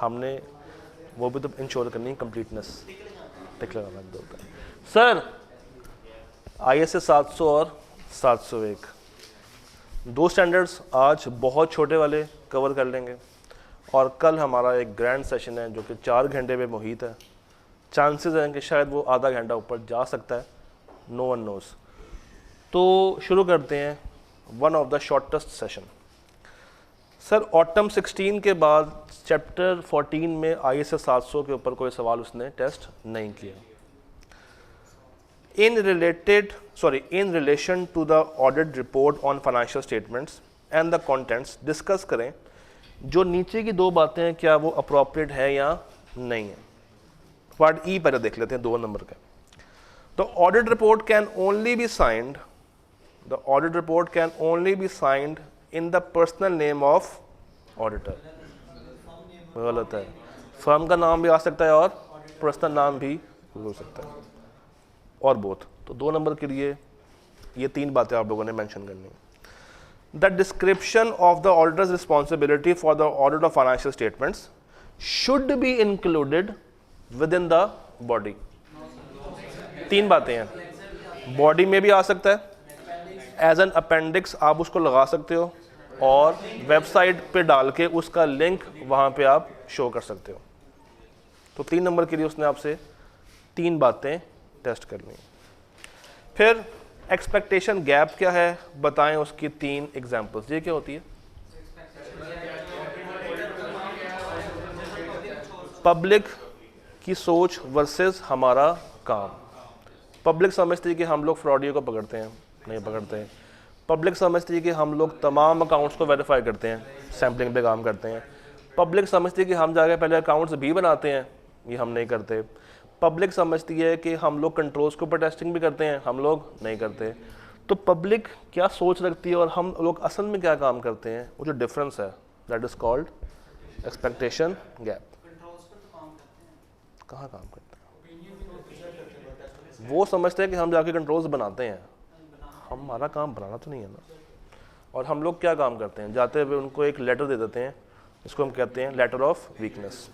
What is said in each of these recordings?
हमने वो भी तो इंश्योर करनी है कंप्लीटनेस। टिक लगाना होता है। सर ISA 700 और 701 दो स्टैंडर्ड्स आज बहुत छोटे वाले कवर कर लेंगे, और कल हमारा एक ग्रैंड सेशन है जो कि 4 घंटे में मुहित है। चांसेस हैं कि शायद वो आधा घंटा ऊपर जा सकता है, नो वन नोज। तो शुरू करते हैं one of the shortest session. Sir autumn 16 के बाद चैप्टर 14 में ISA 700 के ऊपर कोई सवाल उसने टेस्ट नहीं किया। in relation to the audit report on financial statements and the contents discuss करें जो नीचे की दो बातें हैं, क्या वो अप्रोप्रिएट है या नहीं है। पार्ट ई पहले देख लेते हैं 2 नंबर का। The audit report can only be signed in the personal name of auditor. गलत है, फर्म का नाम भी आ सकता है और पर्सनल नाम भी हो सकता है, और बोथ। तो 2 नंबर के लिए ये 3 बातें आप लोगों ने मेंशन करनी है। The description of the auditors responsibility for the audit of financial statements should be included with in the body. 3 बातें हैं, बॉडी में भी आ सकता है, एज एन अपेंडिक्स आप उसको लगा सकते हो, और वेबसाइट पे डाल के उसका लिंक वहाँ पे आप शो कर सकते हो। तो 3 नंबर के लिए उसने आपसे 3 बातें टेस्ट करनी है। फिर एक्सपेक्टेशन गैप क्या है, बताएं उसकी 3 एग्जांपल्स। ये क्या होती है? पब्लिक की सोच वर्सेस हमारा काम। पब्लिक समझती है कि हम लोग फ्रॉडियो को पकड़ते हैं, नहीं पकड़ते हैं। पब्लिक समझती है कि हम लोग तमाम अकाउंट्स को वेरीफाई करते हैं, सैम्पलिंग पे काम करते हैं। पब्लिक समझती है कि हम जाके पहले अकाउंट्स भी बनाते हैं, ये हम नहीं करते। पब्लिक समझती है कि हम लोग कंट्रोल्स के ऊपर टेस्टिंग भी करते हैं, हम लोग नहीं करते। तो पब्लिक क्या सोच रखती है और हम लोग असल में क्या काम करते हैं, वो जो डिफरेंस है, that is called expectation gap. कहाँ काम करते हैं? वो समझते हैं कि हम जाके कंट्रोल्स बनाते हैं, हमारा काम बनाना तो नहीं है ना। और हम लोग क्या काम करते हैं, जाते हुए उनको एक लेटर दे देते हैं, इसको हम कहते हैं letter of weakness.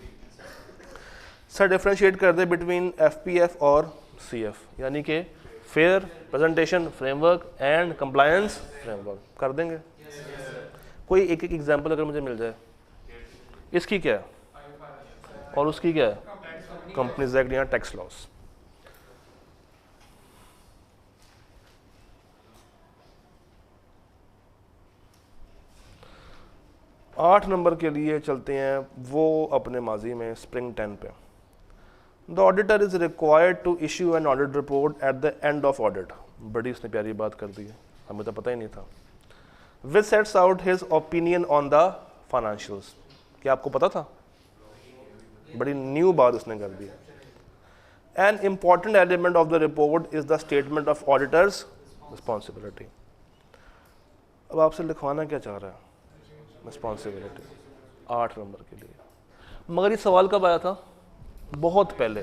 Sir differentiate कर दे बिटवीन FPF और CF, यानी कि fair presentation framework and compliance framework. कर देंगे? कोई एक एग्जांपल अगर मुझे मिल जाए। इसकी क्या है और उसकी क्या है? कंपनीज एक्ट या टैक्स लॉस। आठ नंबर के लिए चलते हैं वो अपने माजी में स्प्रिंग 10 पे। The auditor is required to issue an audit report at the end of audit. बड़ी उसने प्यारी बात कर दी है, हमें तो पता ही नहीं था। Which sets out his opinion on the financials. क्या आपको पता था? बड़ी न्यू बात उसने कर दी है। An important element of the report is the statement of auditors responsibility. अब आपसे लिखवाना क्या चाह रहा है? रिस्पॉन्सिबिलिटी 8 नंबर के लिए। मगर ये सवाल कब आया था? बहुत पहले,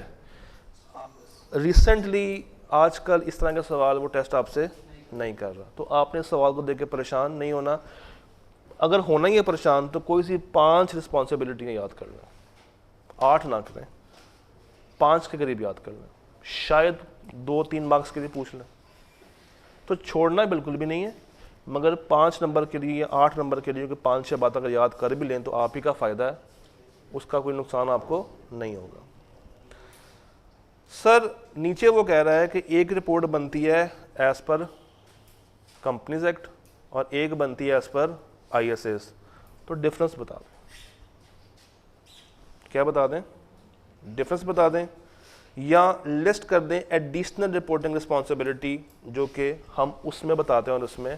रिसेंटली। आजकल इस तरह के सवाल वो टेस्ट आपसे नहीं कर रहा। तो आपने सवाल को देख के परेशान नहीं होना। अगर होना ही है परेशान तो कोई सी 5 रिस्पॉन्सिबिलिटी याद कर लें, 8 ना करें, 5 के करीब याद कर लें, शायद 2-3 मार्क्स के लिए पूछ लें। तो छोड़ना बिल्कुल भी नहीं है, मगर 5 नंबर के लिए या 8 नंबर के लिए 5-6 बातें अगर याद कर भी लें तो आप ही का फ़ायदा है, उसका कोई नुकसान आपको नहीं होगा। सर नीचे वो कह रहा है कि एक रिपोर्ट बनती है एज़ पर कंपनीज एक्ट और एक बनती है एज़ पर ISAs। तो डिफरेंस बता दें। क्या बता दें? डिफरेंस बता दें, या लिस्ट कर दें एडिशनल रिपोर्टिंग रिस्पॉन्सिबिलिटी जो कि हम उसमें बताते हैं और उसमें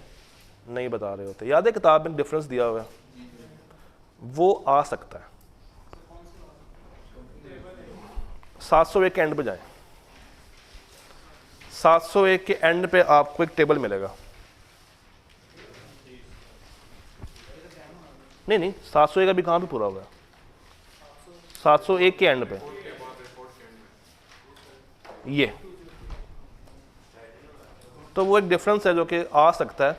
नहीं बता रहे होते। याद है किताब में डिफरेंस दिया हुआ है, वो आ सकता है। 701 के एंड पे जाएं। 701 के एंड पे आपको एक टेबल मिलेगा। नहीं 701 का भी कहाँ पे पूरा हुआ है? 701 के एंड पे ये। तो वो एक डिफरेंस है जो कि आ सकता है,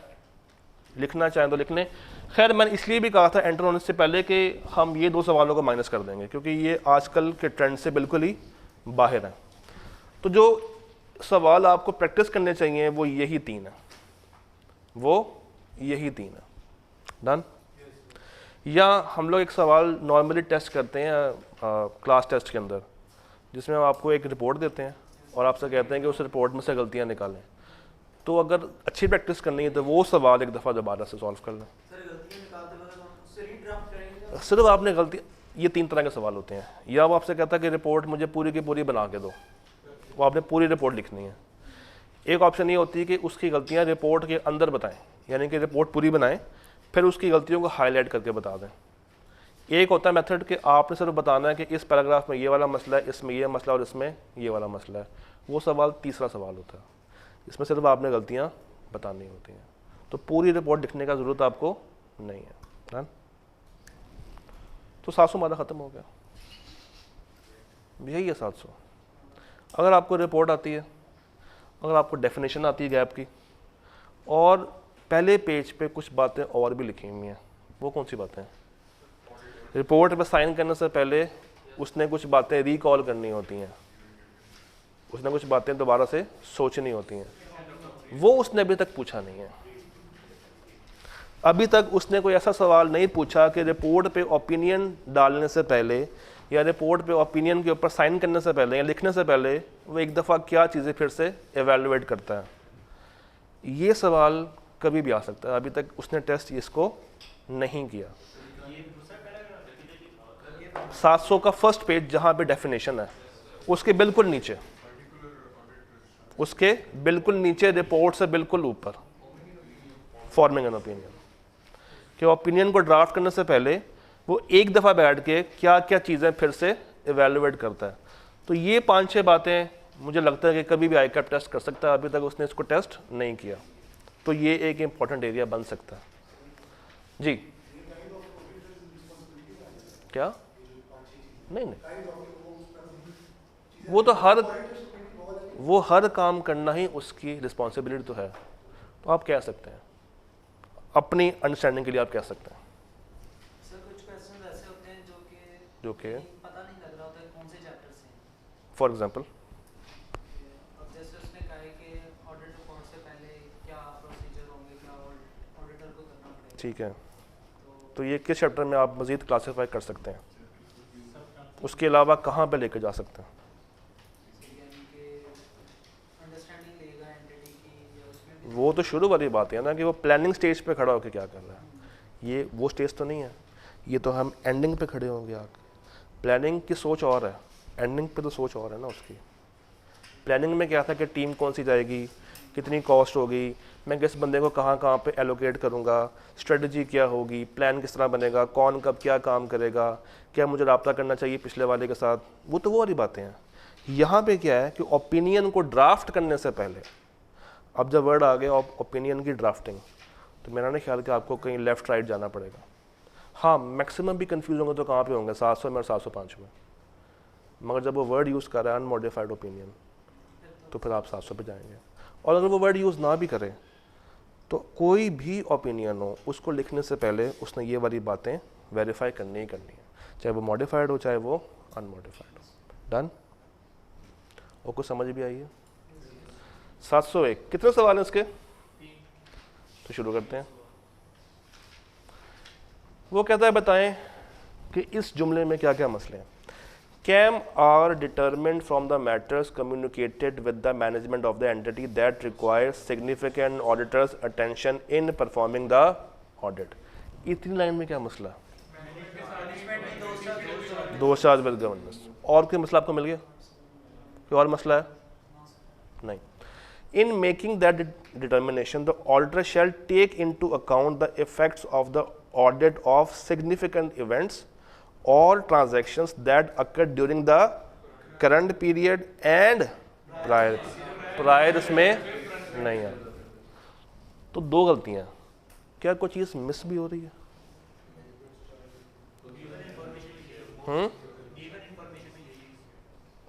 लिखना चाहें तो लिख लें। खैर मैंने इसलिए भी कहा था एंटर होने से पहले कि हम ये 2 सवालों को माइनस कर देंगे क्योंकि ये आजकल के ट्रेंड से बिल्कुल ही बाहर हैं। तो जो सवाल आपको प्रैक्टिस करने चाहिए वो यही 3 है, वो यही 3 है। डन। या हम लोग एक सवाल नॉर्मली टेस्ट करते हैं क्लास टेस्ट के अंदर, जिसमें हम आपको एक रिपोर्ट देते हैं और आपसे कहते हैं कि उस रिपोर्ट में से गलतियां निकालें। तो अगर अच्छी प्रैक्टिस करनी है तो वो सवाल एक दफ़ा दोबारा से सॉल्व कर लें। सिर्फ आपने गलती, ये 3 तरह के सवाल होते हैं। या वो आपसे कहता है कि रिपोर्ट मुझे पूरी की पूरी बना के दो, वो आपने पूरी रिपोर्ट लिखनी है। एक ऑप्शन ये होती है कि उसकी गलतियां रिपोर्ट के अंदर बताएं, यानी कि रिपोर्ट पूरी बनाएं फिर उसकी गलतियों को हाईलाइट करके बता दें। एक होता है मेथड कि आपने सिर्फ बताना है कि इस पैराग्राफ में ये वाला मसला है, इसमें ये मसला और इसमें ये वाला मसला है। वो सवाल तीसरा सवाल होता है, इसमें सिर्फ आपने गलतियां बतानी होती हैं। तो पूरी रिपोर्ट लिखने का ज़रूरत आपको नहीं है। तो 700 मादा ख़त्म हो गया, यही है 700। अगर आपको रिपोर्ट आती है, अगर आपको डेफिनेशन आती है गैप की, और पहले पेज पे कुछ बातें और भी लिखी हुई हैं, वो कौन सी बातें हैं? रिपोर्ट पे साइन करने से पहले उसने कुछ बातें रिकॉल करनी होती हैं, उसने कुछ बातें दोबारा से सोचनी होती हैं, वो उसने अभी तक पूछा नहीं है। अभी तक उसने कोई ऐसा सवाल नहीं पूछा कि रिपोर्ट पे ओपिनियन डालने से पहले या रिपोर्ट पे ओपिनियन के ऊपर साइन करने से पहले या लिखने से पहले वो एक दफ़ा क्या चीज़ें फिर से एवेलुएट करता है। ये सवाल कभी भी आ सकता है, अभी तक उसने टेस्ट इसको नहीं किया। 700 का फर्स्ट पेज जहाँ पे डेफिनेशन है, उसके बिल्कुल नीचे, उसके बिल्कुल नीचे रिपोर्ट से बिल्कुल ऊपर फॉर्मिंग एन ओपिनियन, कि ओपिनियन को ड्राफ्ट करने से पहले वो एक दफ़ा बैठ के क्या क्या चीज़ें फिर से एवेलुएट करता है। तो ये 5-6 बातें मुझे लगता है कि कभी भी आईकैप टेस्ट कर सकता है, अभी तक उसने इसको टेस्ट नहीं किया। तो ये एक इम्पॉर्टेंट एरिया बन सकता है। जी क्या? नहीं, वो हर काम करना ही उसकी रिस्पॉन्सिबिलिटी तो है। तो आप कह सकते हैं, अपनी अंडरस्टैंडिंग के लिए आप कह सकते हैं। सर कुछ क्वेश्चन ऐसे होते हैं जो कि पता नहीं लग रहा होता है कौन से चैप्टर से हैं। फॉर एग्जांपल अब जैसे उसने कहा है कि ऑडिट रिपोर्ट से पहले क्या प्रोसीजर होंगे, क्या ऑडिटर को करना पड़ेगा। ठीक है, तो ये किस चैप्टर में आप मज़ीद क्लासीफाई कर सकते हैं? उसके अलावा कहाँ पे लेके जा सकते हैं? वो तो शुरू वाली बात है ना कि वो प्लानिंग स्टेज पे खड़ा होकर क्या कर रहा है। ये वो स्टेज तो नहीं है, ये तो हम एंडिंग पे खड़े होंगे। आगे प्लानिंग की सोच और है, एंडिंग पे तो सोच और है ना उसकी। प्लानिंग में क्या था कि टीम कौन सी जाएगी, कितनी कॉस्ट होगी, मैं किस बंदे को कहाँ कहाँ पे एलोकेट करूँगा, स्ट्रेटजी क्या होगी, प्लान किस तरह बनेगा, कौन कब क्या काम करेगा, क्या मुझे रब्ता करना चाहिए पिछले वाले के साथ, वो तो वो वाली बातें हैं। यहाँ पे क्या है कि ओपिनियन को ड्राफ्ट करने से पहले, अब जब वर्ड आ गया ओपिनियन की ड्राफ्टिंग, तो मेरा नहीं ख्याल कि आपको कहीं लेफ़्ट राइट जाना पड़ेगा। हाँ मैक्सिमम भी कंफ्यूज होंगे तो कहाँ पे होंगे, 700 में और 705 में। मगर जब वो वर्ड यूज़ कर रहा है अनमॉडिफाइड ओपिनियन, तो फिर आप 700 पे जाएंगे। और अगर वो वर्ड यूज़ ना भी करें तो कोई भी ओपिनियन हो, उसको लिखने से पहले उसने ये वाली बातें वेरीफाई करनी ही करनी है, चाहे वो मॉडिफाइड हो चाहे वो अनमॉडिफाइड हो। डन? और कुछ समझ भी आई है? 701 कितने सवाल हैं इसके? तो शुरू करते हैं। वो कहता है बताएं कि इस जुमले में क्या क्या मसले हैं। KAM are determined from the matters communicated with the management of the entity that requires significant auditors attention in performing the audit. इतनी लाइन में क्या मसला? दोषाज विद गवर्नेंस। और कोई मसला आपको मिल गया? कोई और मसला है? नहीं। In making that determination, the auditor shall take into account the effects of the audit of significant events or transactions that occurred during the current period and prior। prior इसमें नहीं है। तो दो गलतियां, क्या कोई चीज़ मिस भी हो रही है?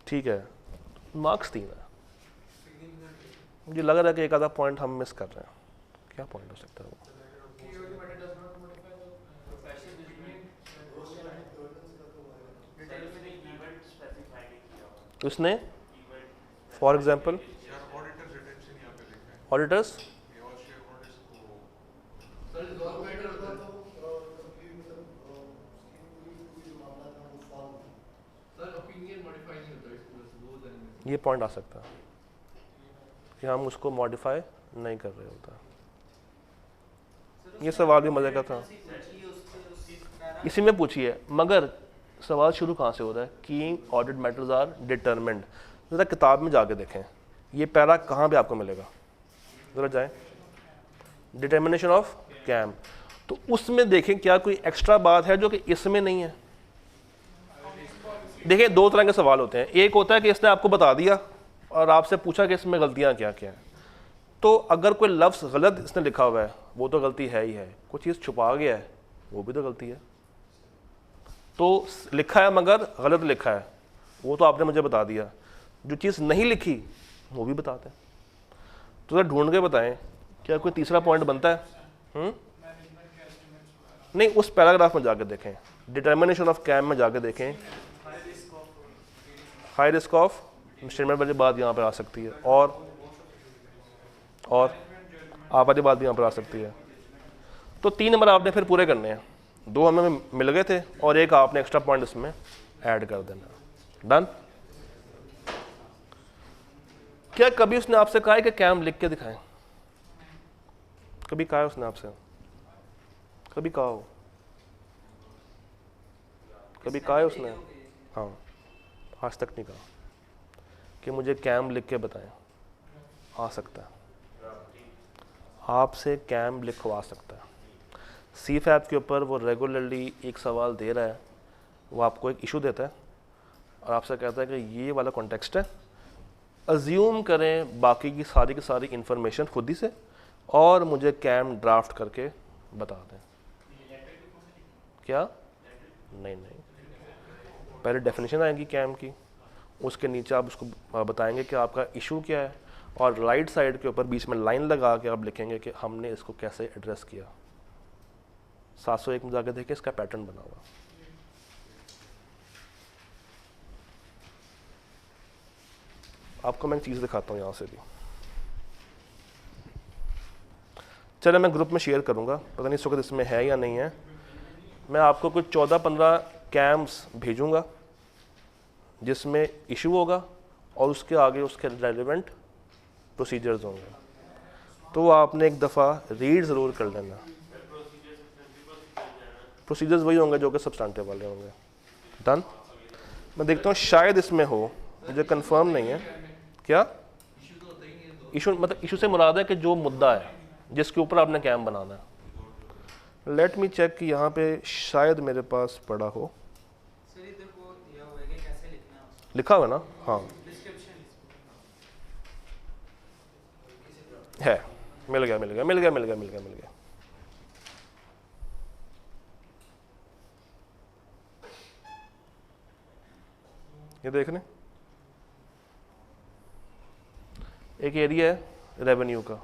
ठीक है, मार्क्स 3 है। मुझे लग रहा है कि एक आधा पॉइंट हम मिस कर रहे हैं। क्या पॉइंट हो सकता है वो? तो इसने फॉर एग्जांपल ऑडिटर्स ये पॉइंट आ सकता है कि हम उसको मॉडिफाई नहीं कर रहे होता। ये सवाल भी मजे का था, इसी में पूछिए, मगर सवाल शुरू कहाँ से हो रहा है? कीइंग ऑडिट मैटर्स आर डिटरमिन्ड। ज़रा किताब में जाके देखें ये पैरा कहाँ पे आपको मिलेगा, ज़रा जाएं, डिटर्मिनेशन ऑफ कैम, तो उसमें देखें क्या कोई एक्स्ट्रा बात है जो कि इसमें नहीं है। देखिए दो तरह के सवाल होते हैं, एक होता है कि इसने आपको बता दिया और आपसे पूछा कि इसमें गलतियाँ क्या क्या हैं। तो अगर कोई लफ्ज़ गलत इसने लिखा हुआ है वो तो गलती है ही है, कुछ चीज़ छुपा गया है वो भी तो गलती है। तो लिखा है मगर गलत लिखा है वो तो आपने मुझे बता दिया, जो चीज़ नहीं लिखी वो भी बताते हैं। तो ज़रा ढूंढ के बताएं क्या कोई तीसरा पॉइंट बनता है? नहीं, उस पैराग्राफ में जाके देखें, डिटर्मिनेशन ऑफ कैम में जाके देखें, हाई रिस्क ऑफ स्टेटमेंट वाली बात यहाँ पर आ सकती है, और आप वाली बात भी यहाँ पर आ सकती है। तो 3 नंबर आपने फिर पूरे करने हैं, 2 हमें मिल गए थे और एक आपने एक्स्ट्रा पॉइंट इसमें ऐड कर देना। डन? क्या कभी उसने आपसे कहा है कि कैम लिख के दिखाएं? कभी कहा है उसने आपसे? कभी कहा हो? कभी कहा है उसने? हाँ, आज तक नहीं कहा कि मुझे कैम लिख के बताएं। आ सकता है, आपसे कैम लिखवा सकता है। CFAP के ऊपर वो रेगुलरली एक सवाल दे रहा है, वो आपको एक इशू देता है और आपसे कहता है कि ये वाला कॉन्टेक्स्ट है, अज्यूम करें बाकी की सारी इंफॉर्मेशन खुद ही से और मुझे कैम ड्राफ्ट करके बता दें। क्या? नहीं, पहले डेफिनेशन आएगी कैम की, उसके नीचे आप उसको बताएंगे कि आपका इशू क्या है, और राइट साइड के ऊपर बीच में लाइन लगा के आप लिखेंगे कि हमने इसको कैसे एड्रेस किया। 701 में जाके देखिए, इसका पैटर्न बना हुआ। आपको मैं एक चीज़ दिखाता हूँ यहाँ से भी, चलो मैं ग्रुप में शेयर करूँगा, पता नहीं इस वक्त इसमें है या नहीं है। मैं आपको कुछ 14-15 कैम्स भेजूँगा जिसमें इशू होगा और उसके आगे उसके रेलिवेंट प्रोसीजर्स होंगे, तो वो आपने एक दफ़ा रीड ज़रूर कर लेना। प्रोसीजर्स वही होंगे जो कि सब्सटेंटिव वाले होंगे। डन? मैं देखता हूँ शायद इसमें हो, मुझे कंफर्म नहीं है। क्या इशू? मतलब इशू से मुराद है कि जो मुद्दा है जिसके ऊपर आपने कैम बनाना है। लेट मी चेक कि यहाँ पे शायद मेरे पास पड़ा हो। लिखा हुआ ना? हाँ है, मिल गया। ये देख लें, एक एरिया है रेवेन्यू का,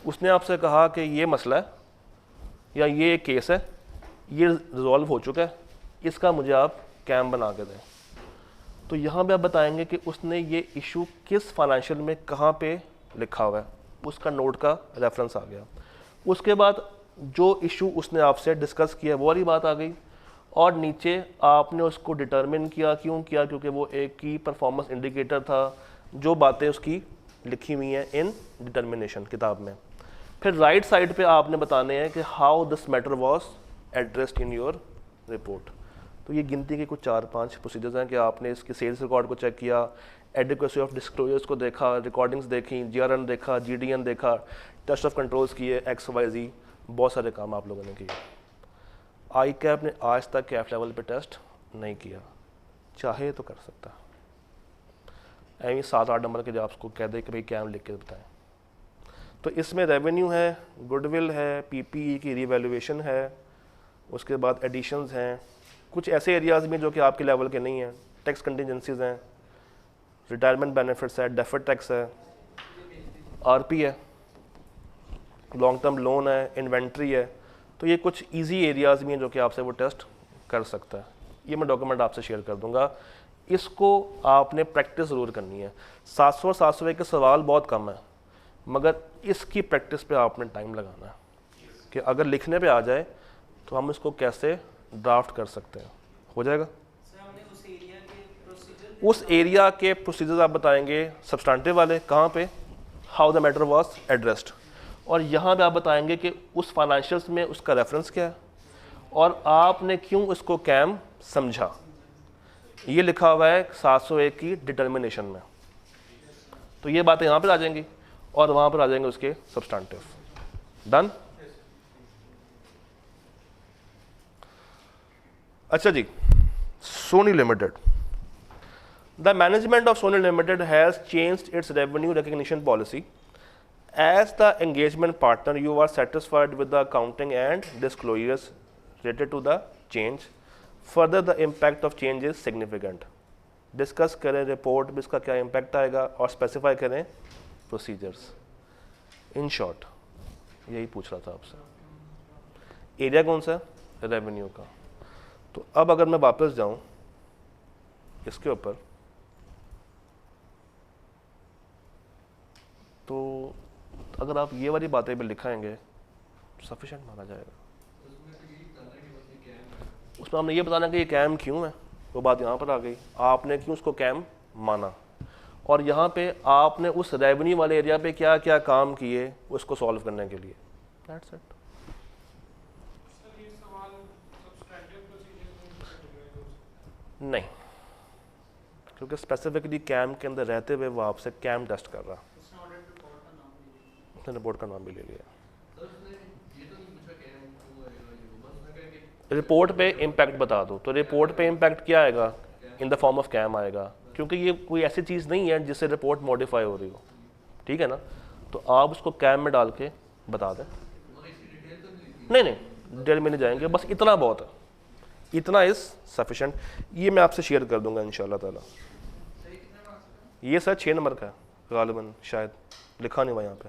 उसने आपसे कहा कि ये मसला है या ये एक केस है, ये रिजॉल्व हो चुका है, इसका मुझे आप कैम बना के दें। तो यहाँ पे आप बताएंगे कि उसने ये इशू किस फाइनेंशियल में कहाँ पे लिखा हुआ है, उसका नोट का रेफरेंस आ गया। उसके बाद जो इशू उसने आपसे डिस्कस किया वो वाली बात आ गई, और नीचे आपने उसको डिटरमिन किया। क्यों किया? क्योंकि वो एक की परफॉर्मेंस इंडिकेटर था, जो बातें उसकी लिखी हुई हैं इन डिटर्मिनेशन किताब में। फिर राइट साइड पे आपने बताने हैं कि how this matter was addressed in your report. तो ये गिनती के कुछ 4-5 प्रोसीजर्स हैं कि आपने इसके सेल्स रिकॉर्ड को चेक किया, एडिक्वेसी ऑफ डिस्क्लोजर्स को देखा, रिकॉर्डिंग्स देखी, GRN देखा, GDN देखा, टेस्ट ऑफ कंट्रोल्स किए, XYZ, बहुत सारे काम आप लोगों ने किए। ICAP ने आज तक कैफ लेवल पे टेस्ट नहीं किया, चाहे तो कर सकता। ऐसे 7-8 नंबर के जो आपको कह दे कि भाई कैम लिख के बताएं। तो इसमें रेवेन्यू है, गुडविल है, PPE की रीवैल्यूएशन है, उसके बाद एडिशंस हैं, कुछ ऐसे एरियाज़ में जो कि आपके लेवल के नहीं हैं, टैक्स कंटिजेंसीज हैं, रिटायरमेंट बेनिफिट्स है, डेफर्ड टैक्स है, RP है, लॉन्ग टर्म लोन है, इन्वेंट्री है। तो ये कुछ इजी एरियाज़ में हैं जो कि आपसे वो टेस्ट कर सकता है। ये मैं डॉक्यूमेंट आपसे शेयर कर दूंगा, इसको आपने प्रैक्टिस ज़रूर करनी है। 700 और 701 के सवाल बहुत कम है, मगर इसकी प्रैक्टिस पे आपने टाइम लगाना है कि अगर लिखने पे आ जाए तो हम इसको कैसे ड्राफ्ट कर सकते हैं, हो जाएगा। उस एरिया के प्रोसीजर्स आप बताएंगे सब्सटेंटिव वाले, कहाँ पे, how the matter was addressed, और यहाँ पे आप बताएंगे कि उस फाइनेंशियल्स में उसका रेफरेंस क्या है और आपने क्यों उसको कैम समझा। ये लिखा हुआ है 701 की डिटर्मिनेशन में, तो ये बातें यहाँ पर आ जाएंगी और वहाँ पर आ जाएंगे उसके सब्सटेंटिव। डन। अच्छा जी, Sony limited. The management of Sony Limited has changed its revenue recognition policy. As the engagement partner, you are satisfied with the accounting and disclosures related to the change. Further, the impact of change is significant. Discuss करें report में इसका क्या impact आएगा और specify करें procedures. In short यही पूछ रहा था आपसे। एरिया कौन सा है, रेवेन्यू का। तो अब अगर मैं वापस जाऊं इसके ऊपर, तो अगर आप ये वाली बातें भी लिखाएंगे सफिशिएंट माना जाएगा। उसमें हमने ये बताना कि ये कैम क्यों है, वो बात यहाँ पर आ गई, आपने क्यों उसको कैम माना, और यहाँ पे आपने उस रेवेन्यू वाले एरिया पे क्या क्या काम किए उसको सॉल्व करने के लिए। That's it. नहीं, क्योंकि स्पेसिफिकली कैम के अंदर रहते हुए वो आपसे कैम टेस्ट कर रहा, उसने रिपोर्ट का नाम भी ले लिया। रिपोर्ट पे इम्पैक्ट बता दो, तो रिपोर्ट पे इम्पैक्ट क्या आएगा, in the form of KAM आएगा, क्योंकि ये कोई ऐसी चीज़ नहीं है जिससे रिपोर्ट मॉडिफाई हो रही हो, ठीक है ना। तो आप उसको कैम में डाल के बता दें। नहीं नहीं, डिटेल में नहीं जाएंगे, बस इतना बहुत है, इतना इज़ सफिशेंट। ये मैं आपसे शेयर कर दूंगा इंशाल्लाह ताला। ये सर 6 नंबर का है गालिबन, शायद लिखा नहीं हुआ यहाँ पे,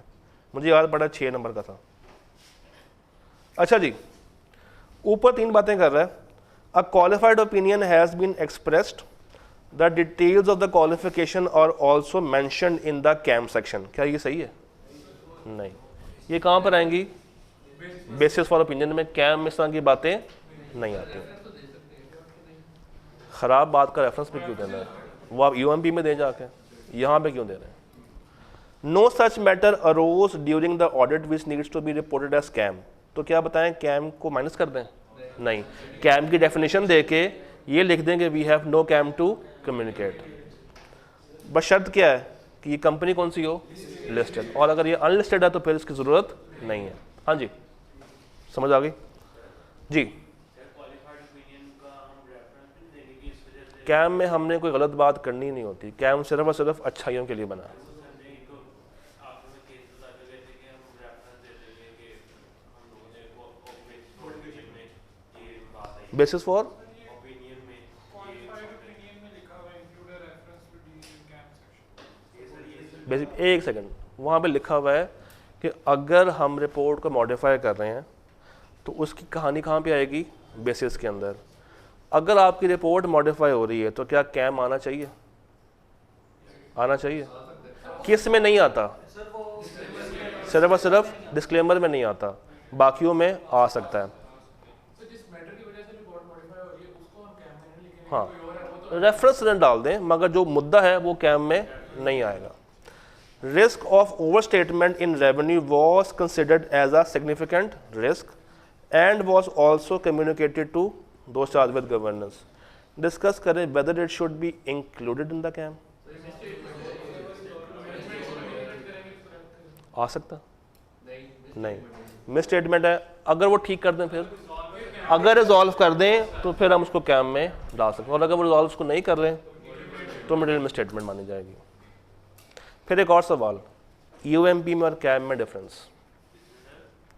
मुझे याद पड़ा 6 नंबर का था। अच्छा जी, ऊपर 3 बातें कर रहा है। A qualified opinion has been expressed, the details of the qualification are also mentioned in the KAM section. क्या ये सही है? नहीं। ये कहाँ पर आएंगी? बेसिस फॉर ओपिनियन में। कैम में इस तरह की बातें नहीं आती। ख़राब बात का रेफरेंस भी क्यों देना है, वो आप यूएमपी में दे जाके, यहाँ पे क्यों दे रहे हैं? No such matter arose during the audit which needs to be reported as KAM. तो क्या बताएं, कैम को माइनस कर दें? नहीं, कैम की डेफिनेशन दे के ये लिख देंगे we have no KAM to communicate. बस शर्त क्या है कि ये कंपनी कौन सी हो, लिस्टेड, और अगर ये अनलिस्टेड है तो फिर इसकी ज़रूरत नहीं है। हाँ जी, समझ आ गई जी। कैम में हमने कोई गलत बात करनी नहीं होती, कैम सिर्फ और सिर्फ अच्छाइयों के लिए बना है। बेसिस फॉर बेसिक, एक सेकंड, वहाँ पे लिखा हुआ है कि अगर हम रिपोर्ट को मॉडिफाई कर रहे हैं तो उसकी कहानी कहाँ पे आएगी, बेसिस के अंदर। अगर आपकी रिपोर्ट मॉडिफाई हो रही है तो क्या कैम आना चाहिए? आना चाहिए। किस में नहीं आता? सिर्फ और सिर्फ डिस्क्लेमर में नहीं आता, बाकियों में आ सकता है। हाँ, रेफरेंस डाल दें, मगर जो मुद्दा है वो कैम में नहीं आएगा। Risk of overstatement in revenue was considered as a significant risk and was also communicated to those charged with governance. Discuss करें whether it should be included in the KAM. आ सकता नहीं, मिस स्टेटमेंट है, अगर वो ठीक कर दें, फिर अगर रिजॉल्व कर दें तो फिर हम उसको कैम में डाल सकते हैं, और अगर वो रिजॉल्व उसको नहीं कर रहे तो मटेरियल मिस स्टेटमेंट मानी जाएगी। फिर एक और सवाल, यूएमपी में और कैम में डिफरेंस।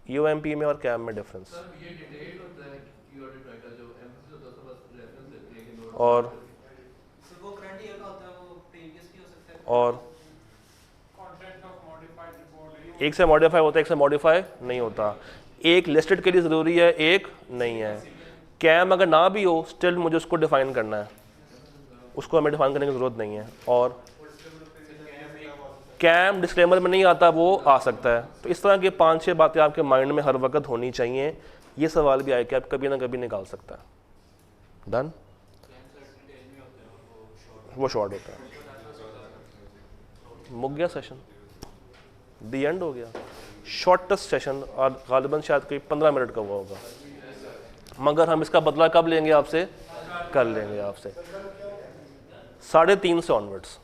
यूएमपी में और कैम में डिफरेंस। और एक से मॉडिफाई होता है, एक से मॉडिफाई नहीं होता। एक लिस्टेड के लिए ज़रूरी है, एक नहीं है। कैम अगर ना भी हो स्टिल मुझे उसको डिफाइन करना है, उसको हमें डिफाइन करने की ज़रूरत नहीं है। और कैम डिस्क्लेमर में नहीं आता, वो आ सकता है। तो इस तरह की 5-6 बातें आपके माइंड में हर वक्त होनी चाहिए। ये सवाल भी आए कि आप कभी ना कभी निकाल सकता है। डन, वो शॉर्ट होता है। मुक गया सेशन, दी एंड हो गया। शॉर्टेस्ट सेशन, और गालिबन शायद कोई 15 मिनट का हुआ होगा, मगर हम इसका बदला कब लेंगे आपसे? कर लेंगे आपसे 3:30 से ऑनवर्ड्स,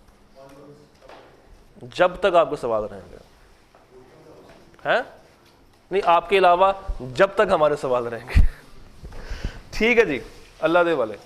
जब तक आपको सवाल रहेंगे, हैं? नहीं, आपके अलावा जब तक हमारे सवाल रहेंगे। ठीक है जी, अल्लाह दे वाले।